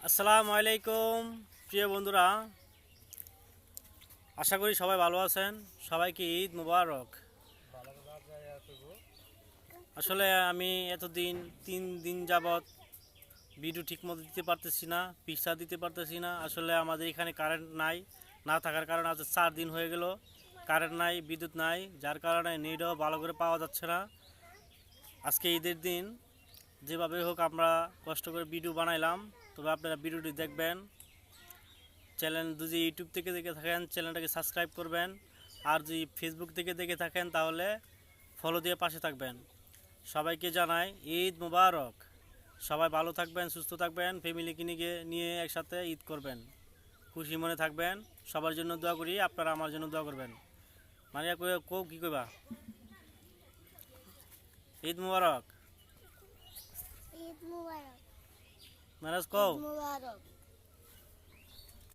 আসসালামু আলাইকুম প্রিয় বন্ধুরা, আশা করি সবাই ভালো আছেন। সবাইকে ঈদ মুবারক। আসলে আমি এতদিন 3 দিন যাবৎ ভিডিও ঠিকমতো দিতে পারতেছি না, পিকচার দিতে পারতেছি না। আসলে আমাদের এখানে কারেন্ট নাই, না থাকার কারণে আজ 4 দিন হয়ে গেল কারেন্ট নাই, বিদ্যুৎ নাই, যার কারণে নেটও ভালো করে পাওয়া যাচ্ছে না। আজকে ঈদের দিন যেভাবে হোক আমরা কষ্ট করে ভিডিও বানাইলাম, তবে আপনারা ভিডিওটি দেখবেন। চ্যানেল যদি ইউটিউব থেকে দেখে থাকেন চ্যানেলটাকে সাবস্ক্রাইব করবেন, আর যদি ফেসবুক থেকে দেখে থাকেন তাহলে ফলো দিয়ে পাশে থাকবেন। সবাইকে জানাই ঈদ মুবারক। সবাই ভালো থাকবেন, সুস্থ থাকবেন, ফ্যামিলিকে নিয়ে একসাথে ঈদ করবেন, খুশি মনে থাকবেন। সবার জন্য দোয়া করি, আপনারা আমার জন্য দোয়া করবেন। মারিয়া কো কি কইবা? ঈদ মুবারক। ঈদ মুবারক। মেরাজ কও। মুবারক।